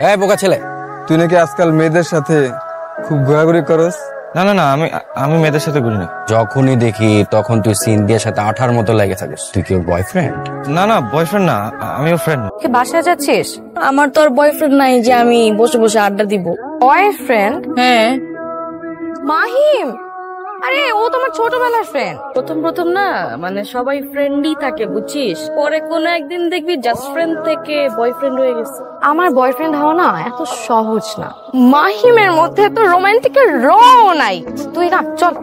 এই বোকা ছেলে, তুই নাকি আজকাল মেয়েদের সাথে খুব ঘোরাঘুরি করস? না না না, আমি মেয়েদের সাথে ঘুরি না। যখনই দেখি তখন তুই সিনথিয়ার সাথে আঠার মতো লেগে থাকিস। তুই কি ওর বয়ফ্রেন্ড? না না, বয়ফ্রেন্ড না, আমি ওর ফ্রেন্ড। কি বাসায় যাচ্ছিস? আমার তো আর বয়ফ্রেন্ড নাই যে আমি বসে বসে আড্ডা দিব। বয়ফ্রেন্ড? হ্যাঁ। মাহিম, আরে ও তো আমার ছোটবেলার ফ্রেন্ড। প্রথম না মানে সবাই ফ্রেন্ডই থাকে বুঝছিস, পরে কোনো একদিন দেখবি জাস্ট ফ্রেন্ড থেকে বয়ফ্রেন্ড হয়ে গেছে। আমার বয়ফ্রেন্ড হওয়া না এত সহজ না। মাহিমের মধ্যে এত রোমান্টিকের রং নাই। তুই না চল।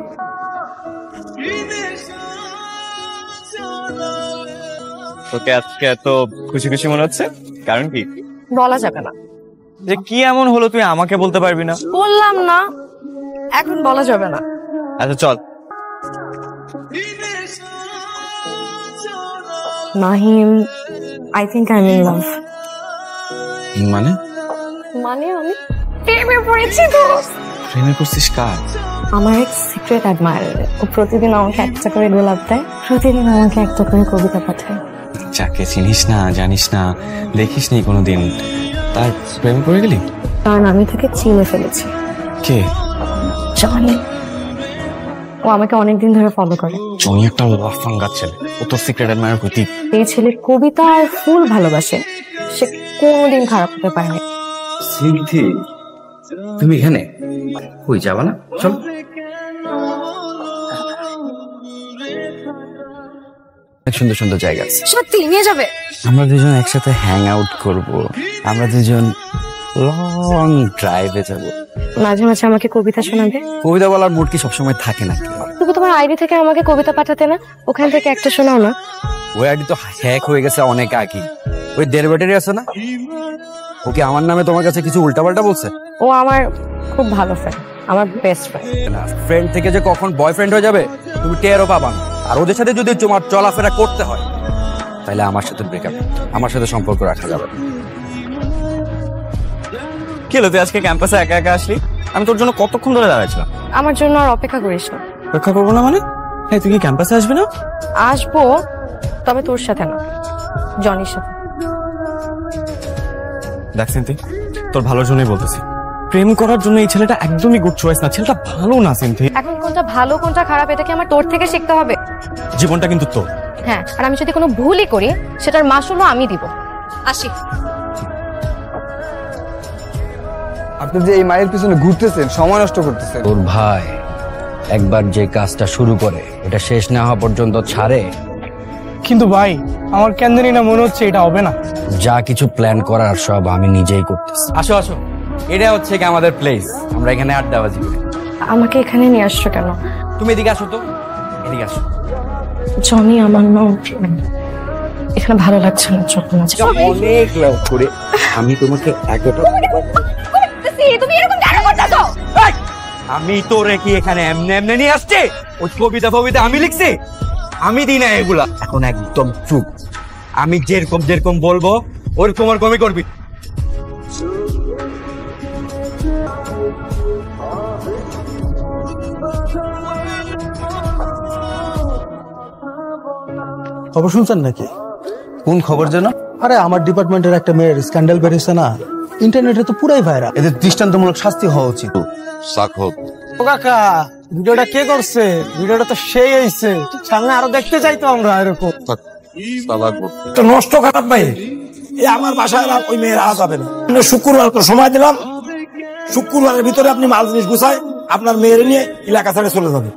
তোকে আজকে এত খুশি খুশি মনে হচ্ছে, কারণ কি? বলা যাবে না। যে কি এমন হলো তুই আমাকে বলতে পারবি না? বললাম না, এখন বলা যাবে না। আচ্ছা চল। Mahim, I think I am in love. মানে আমি প্রেমে পড়েছি দোস্ত। প্রেমে পড়ছিস কার? আমার এক সিক্রেট অ্যাডমায়ার। ও প্রতিদিন আমাকে একটা করে গোলাপ দেয়, প্রতিদিন আমাকে একটা করে কবিতা পাঠায়। যাকে চিনিস না, জানিস না, দেখিস নি কোনোদিন, তার প্রেমে পড়ে গেলি? কারণ আমি তাকে চিনে ফেলেছি। কে? জনি। ও আমাকে অনেকদিন ধরে ফলো করে। জনি একটা লাফাঙ্গা ছেলে, ও তোর সিক্রেট অ্যাডমায়ার হইতি। এই ছেলে কবিতা আর ফুল ভালোবাসে, সে কোনোদিন খারাপ হতে পারে না। সিনথি, তুমি এখানে কই যাবা না? চল। সুন্দর সুন্দর জায়গা আছে। সত্যি নিয়ে যাবে? আমরা দুজন একসাথে হ্যাং আউট করব, আমরা দুজন লং ড্রাইভে যাব। মাঝে মাঝে আমাকে কবিতা শোনাবে। কবিতা বলার মুড কি সবসময় থাকে নাকি? তবু তোমার আইডি থেকে আমাকে কবিতা পাঠাতে না, ওখান থেকে একটা শোনাও না। ওই আইডি তো হ্যাক হয়ে গেছে অনেক আগে। ওই দেড় ব্যাটারি আছে না, ওকে আমার নামে তোমার কাছে কিছু উল্টাপাল্টা বলছে? ও আমার খুব ভালো ফ্রেন্ড, আমার বেস্ট ফ্রেন্ড। ফ্রেন্ড থেকে যে কখন বয়ফ্রেন্ড হয়ে যাবে তুমি টেরও পাবা না। আর ওদের সাথে যদি তোমার চলাফেরা করতে হয় তাহলে আমার সাথে ব্রেকআপ, আমার সাথে সম্পর্ক রাখা যাবে। কি হলো, তুই আজকে ক্যাম্পাসে একা একা আসলি? আমি তোর জন্য কতক্ষণ ধরে দাঁড়াইছিলাম। আমার জন্য আর অপেক্ষা করিস না। অপেক্ষা করবো না মানে? হ্যাঁ, তুই কি ক্যাম্পাসে আসবি না? আসবো, তবে তোর সাথে না, জনির সাথে। দেখ সিনথি, তোর ভালোর জন্যই বলতেছি, প্রেম করার জন্য এই ছেলেটা একদমই গুড চয়েস না। ছেলেটা ভালো না সিনথি। এখন কোনটা ভালো কোনটা খারাপ এটা কি আমার তোর থেকে শিখতে হবে? জীবনটা কিন্তু তোর। হ্যাঁ, আর আমি যদি কোনো ভুলই করি সেটার মাসুলও আমি দিব। আসি। আপনি যে এই মায়ের পিছনে ঘুরতেছেন, সময় নষ্ট করতেছেন। তোর ভাই একবার যে কাজটা শুরু করে এটা শেষ না হওয়া পর্যন্ত ছাড়ে। কিন্তু ভাই, আমার কেন জানি না মনে হচ্ছে এটা হবে না। যা কিছু প্ল্যান করার সব আমি নিজেই করতেছি। আসো আসো, এটা হচ্ছে কি আমাদের প্লেস, আমরা এখানে আড্ডাবাজি করি। আমাকে এখানে নিয়ে আসছো কেন? তুমি এদিকে আসো তো, এদিকে আসো। জনি আমার নাম, এখানে ভালো লাগছে না। চল না, অনেক লাভ করে আমি তোমাকে তুমি এরকম কেন করতেছো? আমি তোরে কি এখানে এমনি এমনি নিয়ে আসছে? ওই কবিতা ফবিতা আমি লিখছি? আমি দিই না এগুলা। এখন একদম চুপ, আমি যেরকম যেরকম বলবো ওরকম ওরকমই করবি। খবর শুনছেন নাকি? কোন খবর যেন? আরে আমার ডিপার্টমেন্টের একটা মেয়ের স্ক্যান্ডাল বেরিয়েছে না, ইন্টারনেটে তো পুরাই ভাইরাল। এদের দৃষ্টান্তমূলক শাস্তি হওয়া উচিত। ও কাকা, ভিডিওটা কে করছে? ভিডিওটা তো সেই হয়েছে, সামনে আরো দেখতে চাই তো আমরা এরকম। তো নষ্ট খারাপ ভাই, এই আমার বাসায় আর ওই মেয়ের আসা যাবে না। শুক্রবার তো সময় দিলাম, শুক্রবারের ভিতরে আপনি মাল জিনিস গুছায় আপনার মেয়ের নিয়ে এলাকা ছেড়ে চলে যাবে।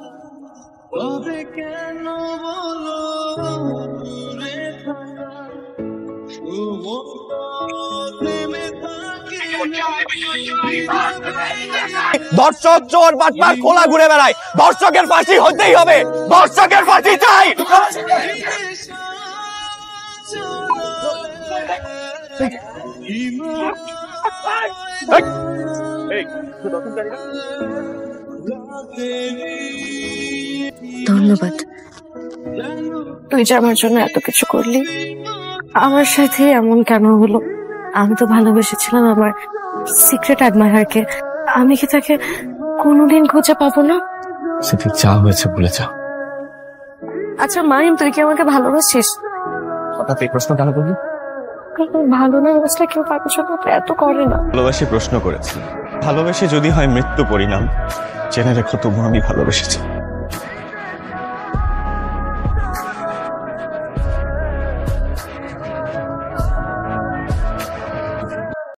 দর্শক চোর বাটপার খোলা ঘুরে বেড়ায়, দর্শকের ফাঁসি হতেই হবে, দর্শকের ফাঁসি চাই। ধন্যবাদ, তুই যে আমার জন্য এত কিছু করলি। আমার সাথে এমন কেন হলো? আমি তো ভালোবেসেছিলাম আমার সিক্রেট অ্যাডমায়ারকে। আমি কি তাকে কোনোদিন খুঁজে পাবো না? সেটা যা হয়েছে বলে যা। আচ্ছা মাহিম, তুই কি আমাকে ভালোবাসিস? হঠাৎ এই প্রশ্ন কেন করবি? ভালো না অবস্থা কেউ পাগল মতো এত করে না। ভালোবাসি প্রশ্ন করেছি, ভালোবেসে যদি হয় মৃত্যু পরিণাম, জেনে রেখো তবু আমি ভালোবেসেছি।